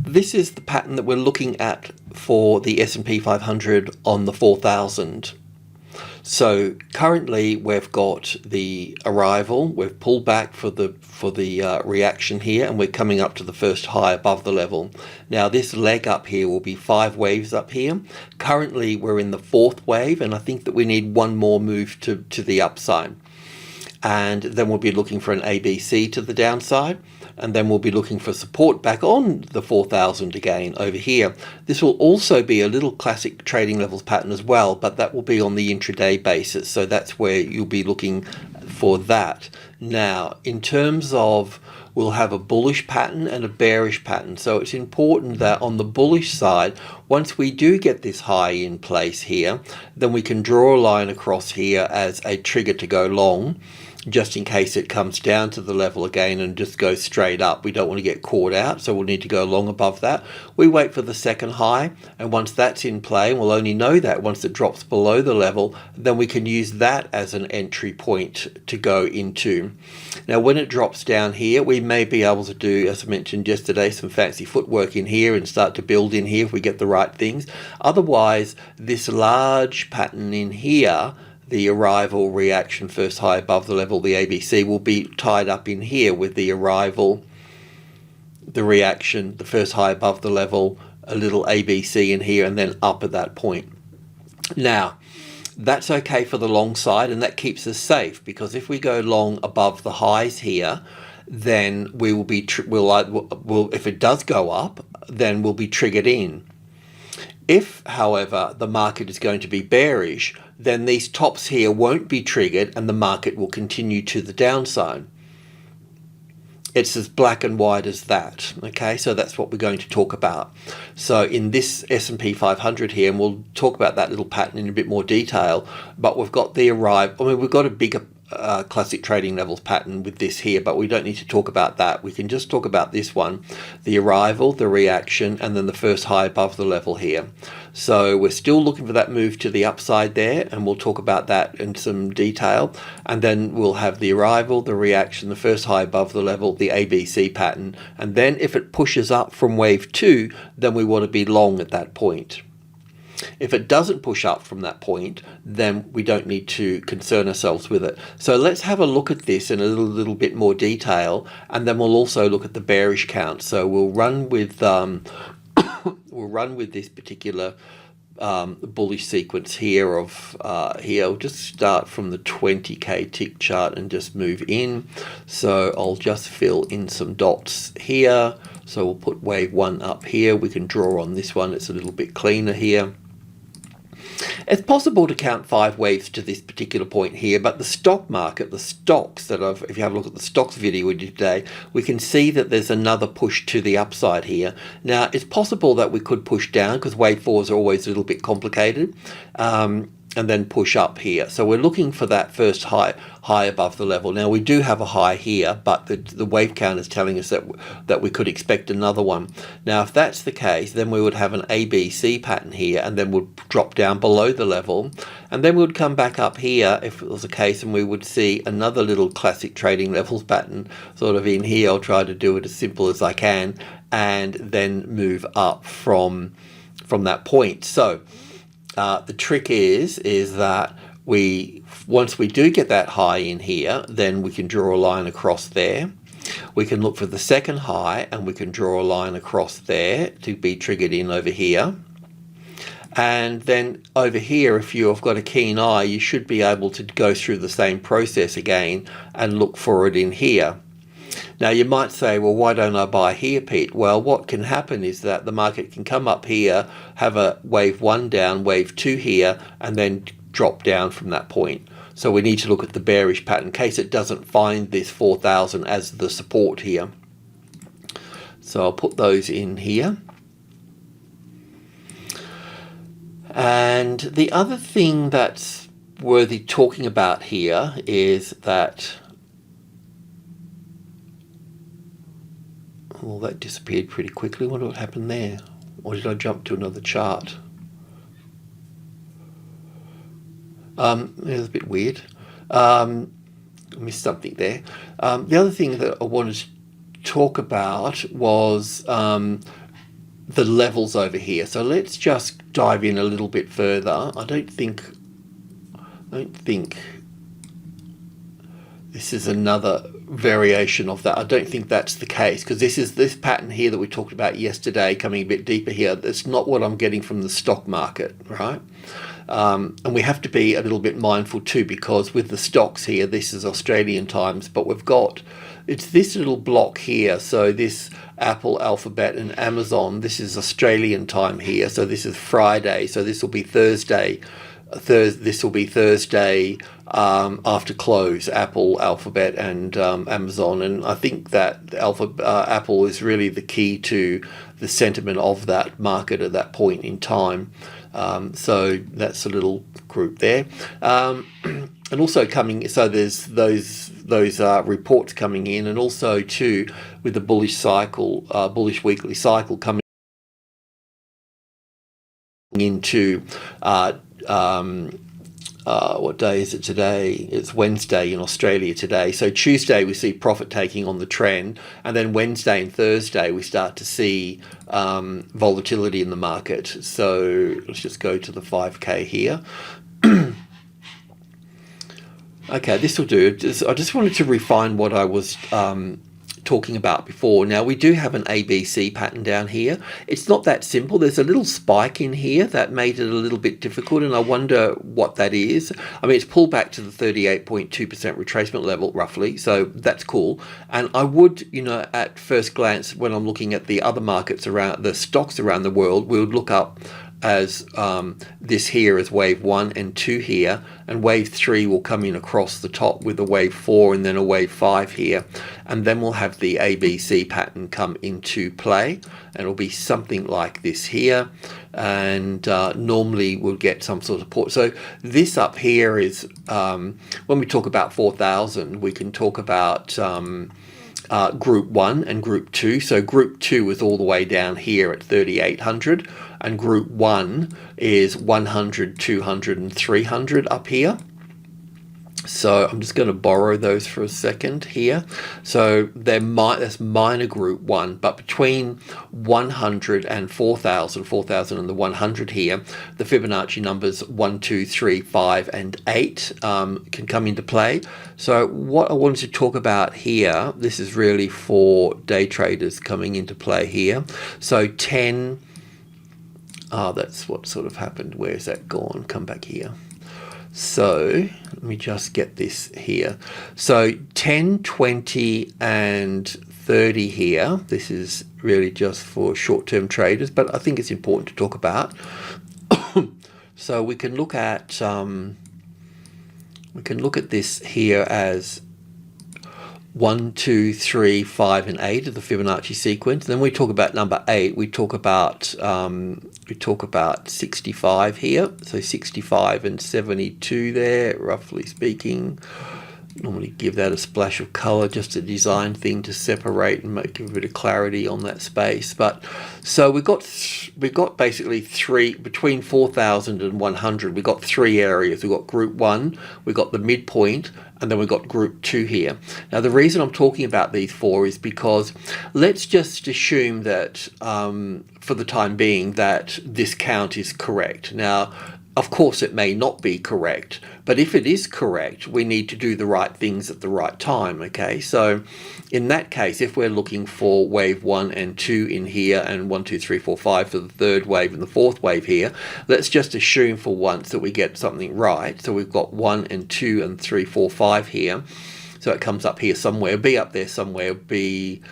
This is the pattern that we're looking at for the S&P 500 on the 4,000. So currently we've got the arrival, we've pulled back for the reaction here, and we're coming up to the first high above the level. Now this leg up here will be 5 waves up here. Currently we're in the 4th wave, and I think that we need one more move to the upside. And then we'll be looking for an ABC to the downside, and then we'll be looking for support back on the 4,000 again over here. This will also be a little classic trading levels pattern as well, but that will be on the intraday basis, so that's where you'll be looking for that. Now in terms of, we'll have a bullish pattern and a bearish pattern, so it's important that on the bullish side, once we do get this high in place here, then we can draw a line across here as a trigger to go long, just in case it comes down to the level again and just goes straight up. We don't want to get caught out, so we'll need to go long above that. We wait for the second high, and once that's in play, and we'll only know that once it drops below the level, then we can use that as an entry point to go into. Now when it drops down here, we may be able to do, as I mentioned yesterday, some fancy footwork in here and start to build in here if we get the right things. Otherwise, this large pattern in here, the arrival, reaction, first high above the level, the ABC, will be tied up in here with the arrival, the reaction, the first high above the level, a little ABC in here, and then up at that point. Now that's okay for the long side, and that keeps us safe, because if we go long above the highs here, then we will be if it does go up, then we'll be triggered in. If, however, the market is going to be bearish, then these tops here won't be triggered and the market will continue to the downside. It's as black and white as that. Okay, so that's what we're going to talk about. So in this S&P 500 here, and we'll talk about that little pattern in a bit more detail, but we've got the arrival. I mean, we've got a bigger classic trading levels pattern with this here, but we don't need to talk about that. We can just talk about this one, the arrival, the reaction, and then the first high above the level here. So we're still looking for that move to the upside there, and we'll talk about that in some detail. And then we'll have the arrival, the reaction, the first high above the level, the ABC pattern, and then if it pushes up from wave 2, then we want to be long at that point. If it doesn't push up from that point, then we don't need to concern ourselves with it. So let's have a look at this in a little bit more detail, and then we'll also look at the bearish count. So we'll run with we'll run with this particular bullish sequence here of here. I'll just start from the 20k tick chart and just move in. So I'll just fill in some dots here. So we'll put wave 1 up here. We can draw on this one. It's a little bit cleaner here. It's possible to count 5 waves to this particular point here, but the stock market, the stocks that if you have a look at the stocks video we did today, we can see that there's another push to the upside here. Now, it's possible that we could push down because wave 4s are always a little bit complicated, and then push up here. So we're looking for that first high above the level. Now we do have a high here, but the wave count is telling us that we could expect another one. Now if that's the case, then we would have an ABC pattern here, and then would drop down below the level, and then we would come back up here if it was the case, and we would see another little classic trading levels pattern sort of in here. I'll try to do it as simple as I can, and then move up from that point. So the trick is that once we do get that high in here, then we can draw a line across there. We can look for the second high, and we can draw a line across there to be triggered in over here. And then over here, if you have got a keen eye, you should be able to go through the same process again and look for it in here. Now you might say, well, why don't I buy here, Pete? Well, what can happen is that the market can come up here, have a wave 1 down, wave 2 here, and then drop down from that point. So we need to look at the bearish pattern in case it doesn't find this 4,000 as the support here. So I'll put those in here. And the other thing that's worthy talking about here is that, well, that disappeared pretty quickly. What happened there? Or did I jump to another chart? It was a bit weird. I missed something there. The other thing that I wanted to talk about was the levels over here. So let's just dive in a little bit further. I don't think this is another variation of that. I don't think that's the case, because this is this pattern here that we talked about yesterday coming a bit deeper here. That's not what I'm getting from the stock market, right? And we have to be a little bit mindful too, because with the stocks here, this is Australian times, but we've got, it's this little block here. So this Apple, Alphabet and Amazon, this is Australian time here. So this is Friday. So this will be Thursday. This will be Thursday after close, Apple, Alphabet and Amazon. And I think that Apple is really the key to the sentiment of that market at that point in time. So that's a little group there. And also coming, so there's those reports coming in, and also too with the bullish cycle, bullish weekly cycle coming into what day is it today? It's Wednesday in Australia today. So Tuesday we see profit taking on the trend, and then Wednesday and Thursday we start to see volatility in the market. So let's just go to the 5K here. Okay, this will do. I just wanted to refine what I was talking about before. Now we do have an ABC pattern down here. It's not that simple. There's a little spike in here that made it a little bit difficult, and I wonder what that is. I mean, it's pulled back to the 38.2% retracement level roughly, so that's cool. And I would, you know, at first glance, when I'm looking at the other markets around, the stocks around the world, we would look up as this here as wave 1 and 2 here, and wave 3 will come in across the top with a wave 4 and then a wave 5 here, and then we'll have the ABC pattern come into play, and it'll be something like this here, and normally we'll get some sort of support. So this up here is when we talk about 4,000, we can talk about group 1 and group 2. So group 2 is all the way down here at 3,800, and group 1 is 100, 200 and 300 up here. So I'm just going to borrow those for a second here. So that's minor group 1, but between 100 and 4,000, 4,000 and the 100 here, the Fibonacci numbers 1, 2, 3, 5 and 8 can come into play. So what I wanted to talk about here, this is really for day traders coming into play here. So 10, that's what sort of happened. Where's that gone? Come back here. So let me just get this here. So 10, 20 and 30 here. This is really just for short-term traders, but I think it's important to talk about. So we can look at this here as 1, 2, 3, 5 and 8 of the Fibonacci sequence. Then we talk about number 8. We talk about 65 here. So 65 and 72 there, roughly speaking. Normally give that a splash of color, just a design thing to separate and make a bit of clarity on that space. But so we've got basically three, between 4,000 and 100, we've got 3 areas. We've got group 1, we've got the midpoint, and then we've got group 2 here. Now the reason I'm talking about these 4 is because let's just assume that for the time being that this count is correct. Now of course it may not be correct, but if it is correct, we need to do the right things at the right time, okay? So in that case, if we're looking for wave 1 and 2 in here, and 1, 2, 3, 4, 5 for the third wave and the fourth wave here, let's just assume for once that we get something right. So we've got 1 and 2 and 3, 4, 5 here. So it comes up here somewhere, be up there somewhere, be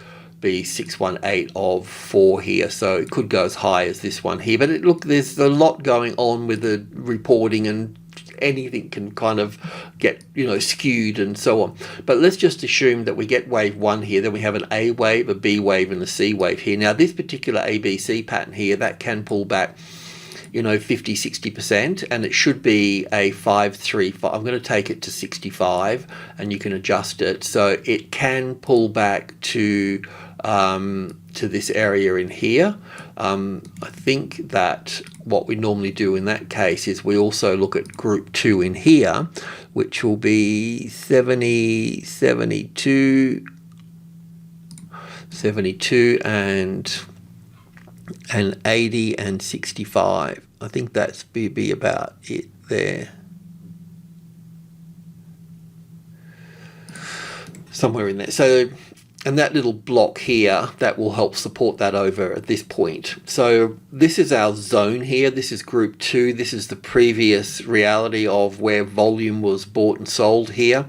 618 of 4 here, so it could go as high as this one here. But look, there's a lot going on with the reporting, and anything can kind of get, you know, skewed and so on. But let's just assume that we get wave 1 here, then we have an A wave, a B wave and a C wave here. Now this particular ABC pattern here, that can pull back, you know, 50, 60%, and it should be a 5, 3, 5. I'm going to take it to 65, and you can adjust it. So it can pull back to this area in here. I think that what we normally do in that case is we also look at group 2 in here, which will be 70, 72 and and 80 and 65. I think that's be about it there. Somewhere in there. So, and that little block here, that will help support that over at this point. So this is our zone here. This is group 2. This is the previous reality of where volume was bought and sold here.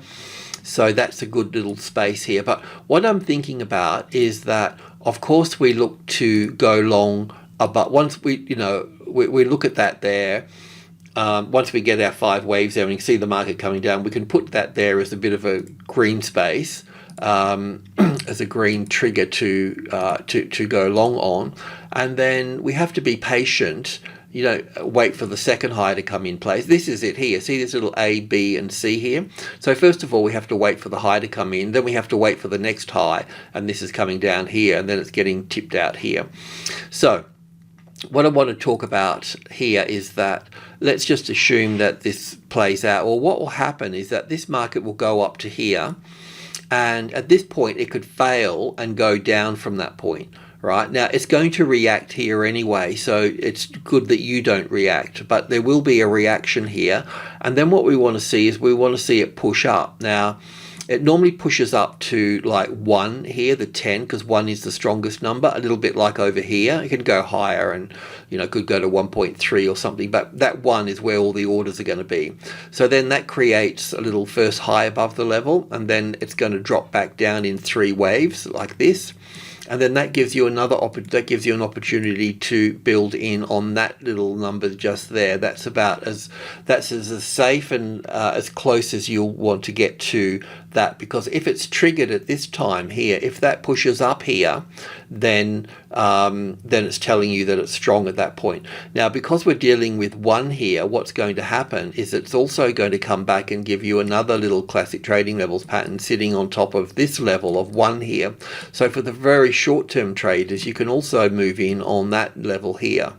So that's a good little space here. But what I'm thinking about is that, of course, we look to go long, but once we look at that there, once we get our 5 waves there and you can see the market coming down, we can put that there as a bit of a green space, as a green trigger to go long on. And then we have to be patient, wait for the second high to come in place. This is it here. See this little A, B, and C here? So first of all, we have to wait for the high to come in. Then we have to wait for the next high. And this is coming down here. And then it's getting tipped out here. So what I want to talk about here is that let's just assume that this plays out. Or what will happen is that this market will go up to here. And at this point, it could fail and go down from that point. Right now, it's going to react here anyway, so it's good that you don't react, but there will be a reaction here. And then what we want to see is we want to see it push up. Now, it normally pushes up to like 1 here, the 10, because 1 is the strongest number, a little bit like over here. It can go higher and, could go to 1.3 or something, but that 1 is where all the orders are going to be. So then that creates a little first high above the level, and then it's going to drop back down in 3 waves like this. And then that gives you an opportunity to build in on that little number just there. That's as safe and as close as you'll want to get to that, because if it's triggered at this time here, if that pushes up here, then it's telling you that it's strong at that point. Now, because we're dealing with 1 here, what's going to happen is it's also going to come back and give you another little classic trading levels pattern sitting on top of this level of 1 here. So for the very short-term traders, you can also move in on that level here.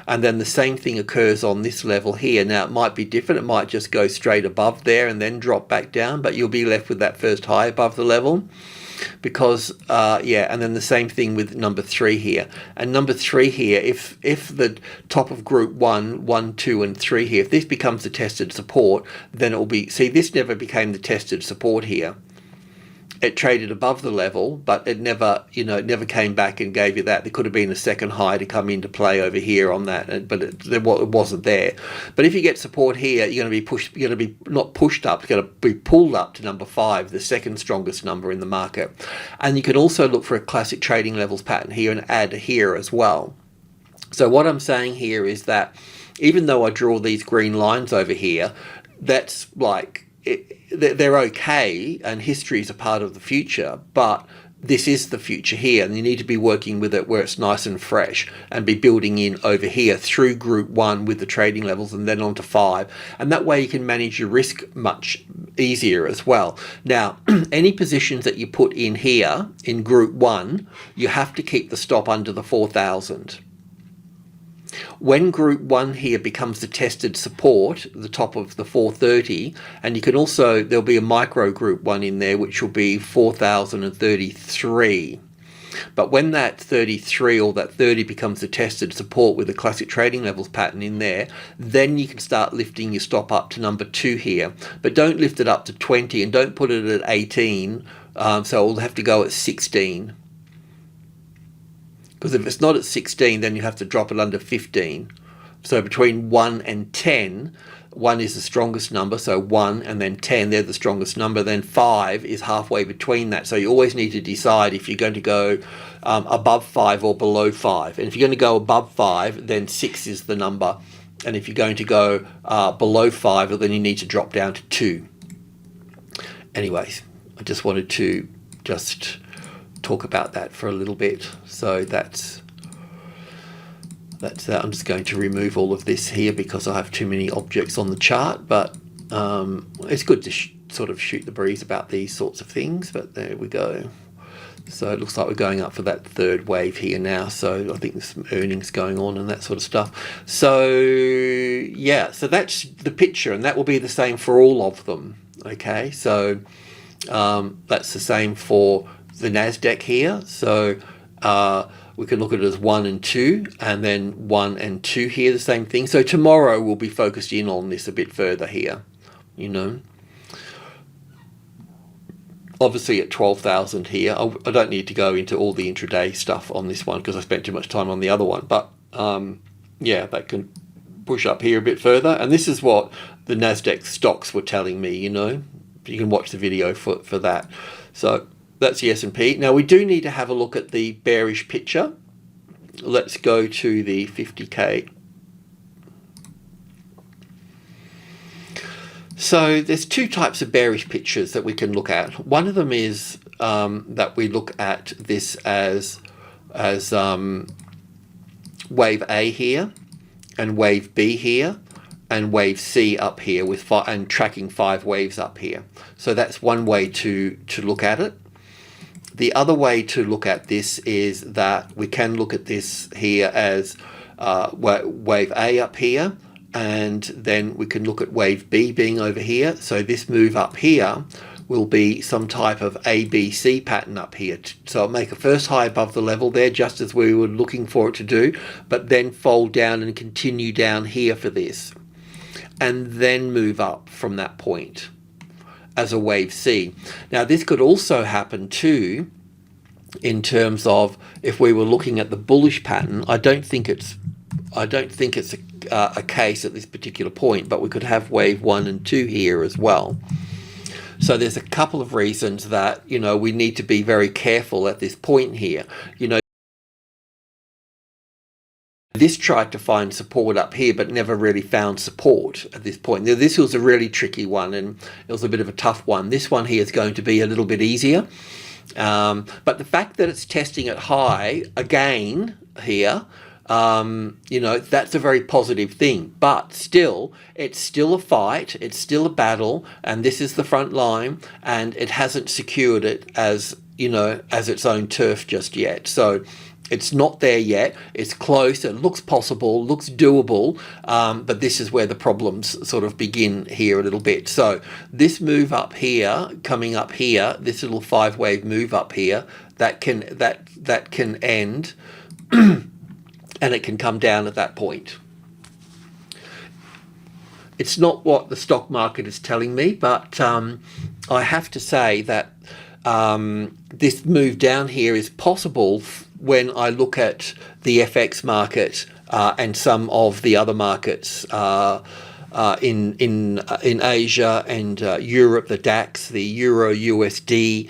And then the same thing occurs on this level here. Now, it might be different. It might just go straight above there and then drop back down, but you'll be left with that first high above the level. Because, and then the same thing with number 3 here. And number 3 here, if the top of group 1, 2, and 3 here, if this becomes the tested support, then it will be, see, this never became the tested support here. It traded above the level, but it never came back and gave you that. There could have been a second high to come into play over here on that, but it wasn't there. But if you get support here, you're going to be pushed. You're going to be not pushed up. You're going to be pulled up to number 5, the second strongest number in the market. And you can also look for a classic trading levels pattern here and add here as well. So what I'm saying here is that even though I draw these green lines over here, that's like, they're okay, and history is a part of the future, but this is the future here, and you need to be working with it where it's nice and fresh and be building in over here through group 1 with the trading levels and then on to 5. And that way you can manage your risk much easier as well. Now, any positions that you put in here in group 1, you have to keep the stop under the 4,000. When group 1 here becomes the tested support, the top of the 430, and you can also, there'll be a micro group 1 in there, which will be 4,033. But when that 33 or that 30 becomes the tested support with the classic trading levels pattern in there, then you can start lifting your stop up to number 2 here. But don't lift it up to 20 and don't put it at 18, so it'll have to go at 16. Because if it's not at 16, then you have to drop it under 15. So between 1 and 10, 1 is the strongest number, so 1 and then 10, they're the strongest number. Then 5 is halfway between that. So you always need to decide if you're going to go above 5 or below 5. And if you're going to go above 5, then 6 is the number. And if you're going to go below 5, well, then you need to drop down to 2. Anyways, I just wanted to talk about that for a little bit. So that's that. I'm just going to remove all of this here because I have too many objects on the chart, but it's good to sort of shoot the breeze about these sorts of things. But there we go. So it looks like we're going up for that third wave here now. So I think there's some earnings going on and that sort of stuff. So yeah, so that's the picture, and that will be the same for all of them. Okay, so that's the same for the NASDAQ here. So We can look at it as 1 and 2, and then 1 and 2 here, the same thing. So tomorrow we'll be focused in on this a bit further here, you know. Obviously at 12,000 here, I don't need to go into all the intraday stuff on this one because I spent too much time on the other one. But yeah, that can push up here a bit further. And this is what the NASDAQ stocks were telling me, you know. You can watch the video for that. So that's the S&P. Now we do need to have a look at the bearish picture. Let's go to the 50K. So there's two types of bearish pictures that we can look at. One of them is that we look at this as wave A here, and wave B here, and wave C up here with and tracking 5 waves up here. So that's one way to look at it. The other way to look at this is that we can look at this here as wave A up here, and then we can look at wave B being over here. So this move up here will be some type of ABC pattern up here. So it'll make a first high above the level there, just as we were looking for it to do, but then fold down and continue down here for this, and then move up from that point as a wave C. Now this could also happen too in terms of if we were looking at the bullish pattern. I don't think it's a case at this particular point, but we could have wave 1 and 2 here as well. So there's a couple of reasons that, you know, we need to be very careful at this point here. You know, this tried to find support up here, but never really found support at this point. Now, this was a really tricky one, and it was a bit of a tough one. This one here is going to be a little bit easier. But the fact that it's testing at high again here, you know, that's a very positive thing. But still, it's still a fight, it's still a battle, and this is the front line, and it hasn't secured it as, you know, as its own turf just yet. So it's not there yet. It's close. It looks possible, looks doable, but this is where the problems sort of begin here a little bit. So this move up here, coming up here, this little 5-wave move up here, that can end, and it can come down at that point. It's not what the stock market is telling me, but I have to say that this move down here is possible when I look at the FX market and some of the other markets in Asia and Europe, the DAX, the Euro USD,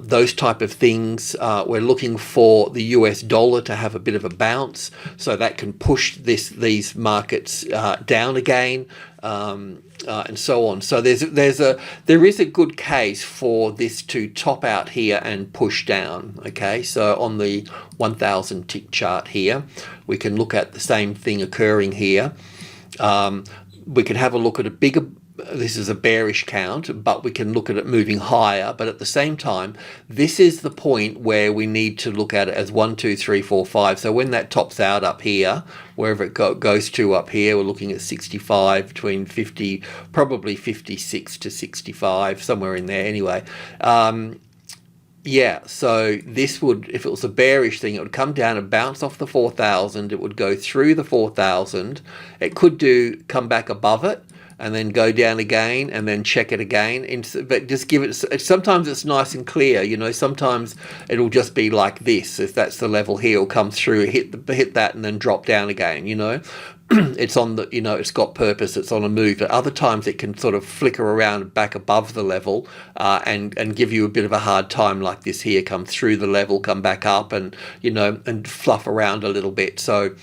those type of things. We're looking for the US dollar to have a bit of a bounce, so that can push these markets down again. And so on. So there is a good case for this to top out here and push down. Okay, so on the 1000 tick chart here, we can look at the same thing occurring here. We can have a look at a bigger, this is a bearish count, but we can look at it moving higher. But at the same time, this is the point where we need to look at it as 1, 2, 3, 4, 5. So when that tops out up here, wherever it goes to up here, we're looking at 65, between 50, probably 56 to 65, somewhere in there anyway. Yeah, so this would, if it was a bearish thing, it would come down and bounce off the 4,000. It would go through the 4,000. It could come back above it, and then go down again, and then check it again. But just give it, sometimes it's nice and clear, you know, sometimes it'll just be like this. If that's the level here, it'll come through, hit that, and then drop down again, you know. It's on the, you know, it's got purpose, it's on a move. But other times it can sort of flicker around back above the level and give you a bit of a hard time, like this here, come through the level, come back up, and, you know, and fluff around a little bit. So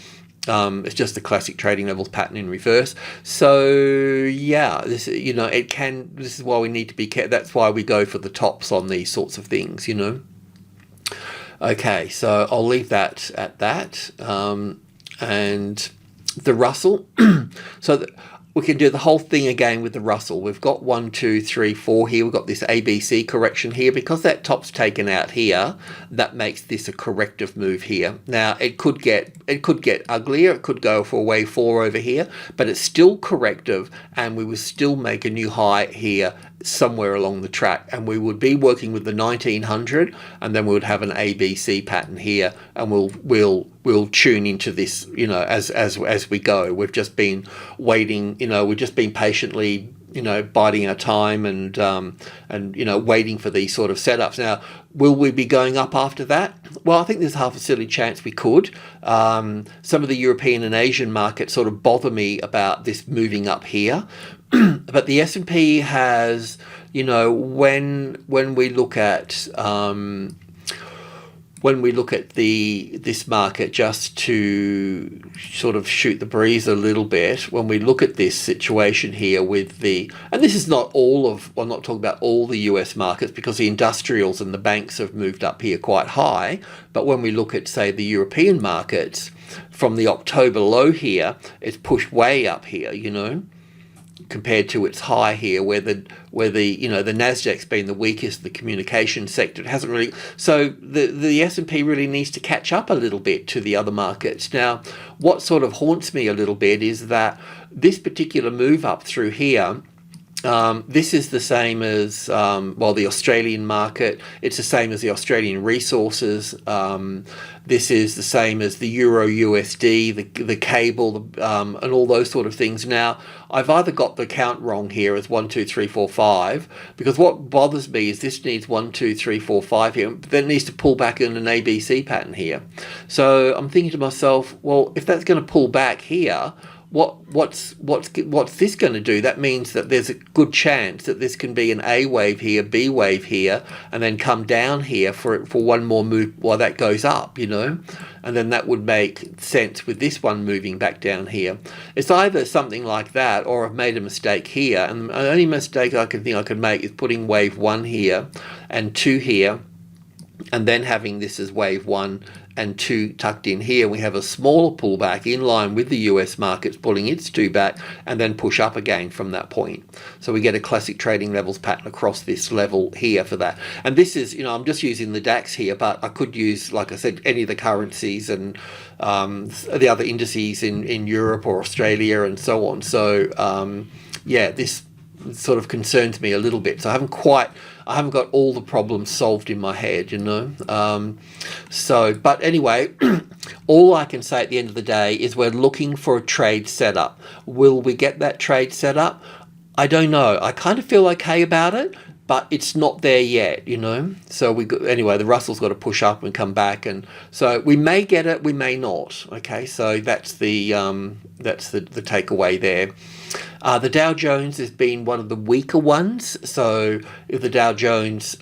it's just the classic trading levels pattern in reverse. So yeah, this, you know, it can, this is why we need to be careful. That's why we go for the tops on these sorts of things, you know. Okay, so I'll leave that at that. And the Russell, so we can do the whole thing again with the Russell. We've got 1, 2, 3, 4 here. We've got this ABC correction here. Because that top's taken out here, that makes this a corrective move here. Now it could get uglier. It could go for a wave 4 over here, but it's still corrective, and we will still make a new high here somewhere along the track, and we would be working with the 1900, and then we would have an ABC pattern here, and we'll tune into this, you know, as we go. We've just been waiting, you know, we've just been patiently, you know, biding our time and you know, waiting for these sort of setups. Now, will we be going up after that? Well, I think there's half a silly chance we could. Some of the European and Asian markets sort of bother me about this moving up here. But the S&P has, you know, when we look at this market, just to sort of shoot the breeze a little bit, when we look at this situation here with and this is not all of, I'm not talking about all the US markets, because the industrials and the banks have moved up here quite high, but when we look at, say, the European markets, from the October low here, it's pushed way up here, you know, compared to its high here, where the you know, the NASDAQ's been the weakest, the communication sector. It hasn't really, so the S&P really needs to catch up a little bit to the other markets. Now, what sort of haunts me a little bit is that this particular move up through here, this is the same as, well, the Australian market. It's the same as the Australian resources. This is the same as the Euro USD, the cable, and all those sort of things. Now, I've either got the count wrong here as 1, 2, 3, 4, 5, because what bothers me is this needs 1, 2, 3, 4, 5 here, but then it needs to pull back in an ABC pattern here. So I'm thinking to myself, well, if that's going to pull back here, what's this going to do? That means that there's a good chance that this can be an A wave here, B wave here, and then come down here for one more move while that goes up, you know, and then that would make sense with this one moving back down here. It's either something like that, or I've made a mistake here, and the only mistake I can think I could make is putting wave 1 here and 2 here, and then having this as wave 1 and 2 tucked in here. We have a smaller pullback in line with the US markets pulling its 2 back, and then push up again from that point. So we get a classic trading levels pattern across this level here for that. And this is, you know, I'm just using the DAX here, but I could use, like I said, any of the currencies and the other indices in Europe or Australia and so on. So yeah, this sort of concerns me a little bit. So I haven't got all the problems solved in my head, you know. But anyway, all I can say at the end of the day is we're looking for a trade setup. Will we get that trade setup? I don't know. I kind of feel okay about it, but it's not there yet, you know. So anyway, the Russell's got to push up and come back, and so we may get it, we may not. Okay, so that's the takeaway there. The Dow Jones has been one of the weaker ones. So if the Dow Jones,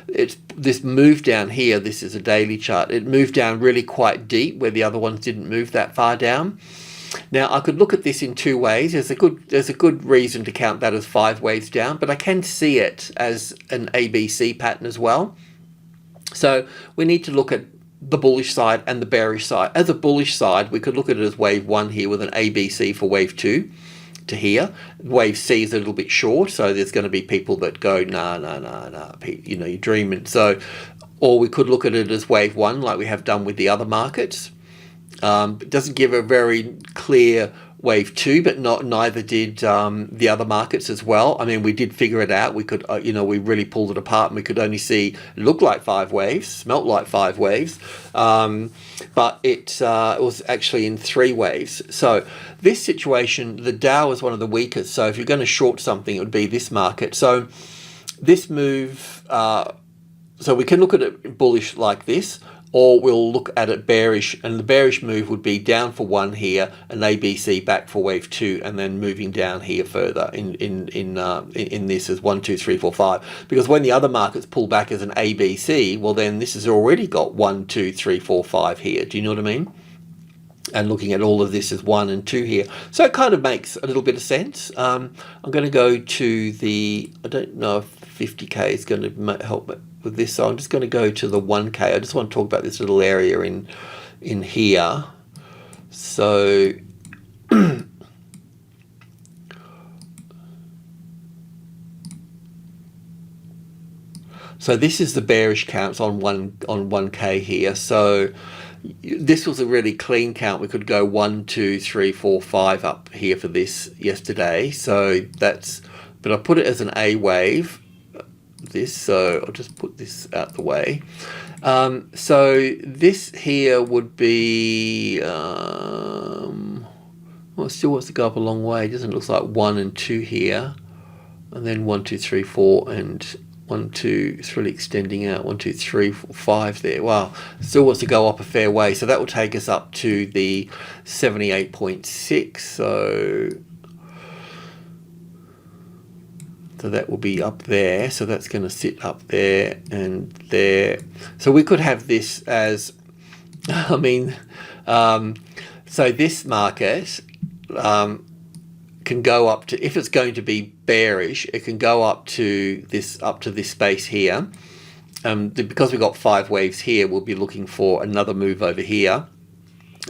it's this move down here, this is a daily chart, it moved down really quite deep where the other ones didn't move that far down. Now, I could look at this in 2 ways. There's a good reason to count that as 5 waves down, but I can see it as an ABC pattern as well. So we need to look at the bullish side and the bearish side. As a bullish side, we could look at it as wave 1 here with an ABC for wave 2 to here. Wave C is a little bit short, so there's going to be people that go, nah, you know, you're dreaming. So, or we could look at it as wave 1 like we have done with the other markets. It doesn't give a very clear wave 2, but neither did the other markets as well. I mean, we did figure it out. We could, you know, we really pulled it apart, and we could only see it looked like 5 waves, smelt like 5 waves, but it was actually in 3 waves. So this situation, the Dow is one of the weakest. So if you're going to short something, it would be this market. So this move, so we can look at it bullish like this, or we'll look at it bearish, and the bearish move would be down for 1 here, an ABC back for wave 2, and then moving down here further in this as 1, 2, 3, 4, 5. Because when the other markets pull back as an ABC, well then this has already got 1, 2, 3, 4, 5 here. Do you know what I mean? And looking at all of this as 1 and 2 here. So it kind of makes a little bit of sense. I'm going to go to the, I don't know if 50K is going to help with this, so I'm just going to go to the 1K. I just want to talk about this little area in here. So so this is the bearish counts on 1K here. So this was a really clean count. We could go 1, 2, 3, 4, 5 up here for this yesterday. So that's but I put it as an A wave, this, so I'll just put this out the way. So this here would be, well, it still wants to go up a long way, doesn't it? Looks like 1 and 2 here, and then 1, 2, 3, 4, and 1, 2, it's really extending out, 1, 2, 3, 4, 5 there. Wow, still wants to go up a fair way. So that will take us up to the 78.6. So that will be up there. So that's going to sit up there and there. So we could have this as, I mean, so this market can go up to, if it's going to be bearish, it can go up to this space here. Because we've got 5 waves here, we'll be looking for another move over here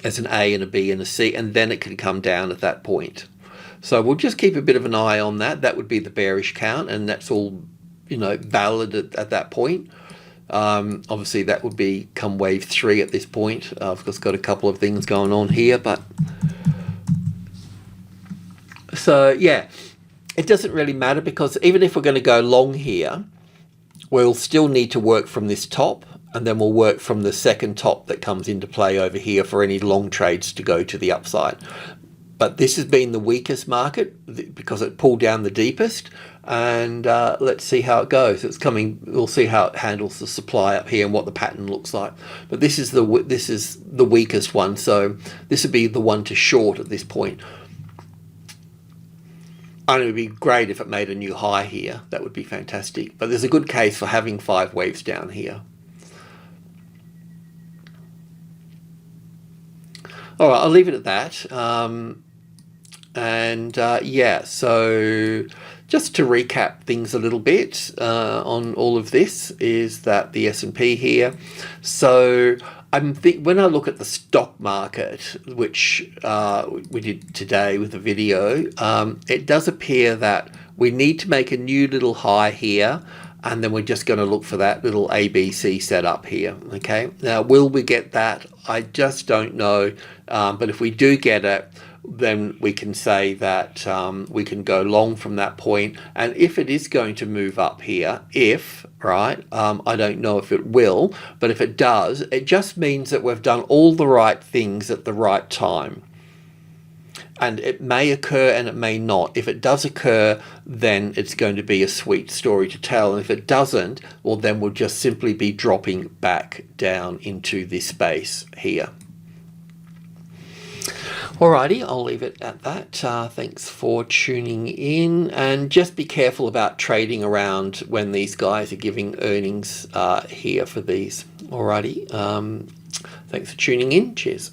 as an A and a B and a C, and then it can come down at that point. So we'll just keep a bit of an eye on that. That would be the bearish count, and that's all, you know, valid at that point. Obviously that would be come wave 3 at this point. I've just got a couple of things going on here, but so yeah, it doesn't really matter, because even if we're going to go long here, we'll still need to work from this top, and then we'll work from the second top that comes into play over here for any long trades to go to the upside. But this has been the weakest market because it pulled down the deepest, and let's see how it goes. It's coming. We'll see how it handles the supply up here and what the pattern looks like. But this is the weakest one, so this would be the one to short at this point. And it would be great if it made a new high here. That would be fantastic. But there's a good case for having 5 waves down here. All right, I'll leave it at that. Yeah, so just to recap things a little bit on all of this is that the S&P here. So when I look at the stock market, which we did today with the video, it does appear that we need to make a new little high here, and then we're just going to look for that little ABC setup here. Okay, now will we get that? I just don't know, but if we do get it, then we can say that we can go long from that point. And if it is going to move up here, right, I don't know if it will, but if it does, it just means that we've done all the right things at the right time. And it may occur and it may not. If it does occur, then it's going to be a sweet story to tell. And if it doesn't, well, then we'll just simply be dropping back down into this space here. Alrighty, I'll leave it at that. Thanks for tuning in, and just be careful about trading around when these guys are giving earnings here for these. Alrighty, thanks for tuning in. Cheers.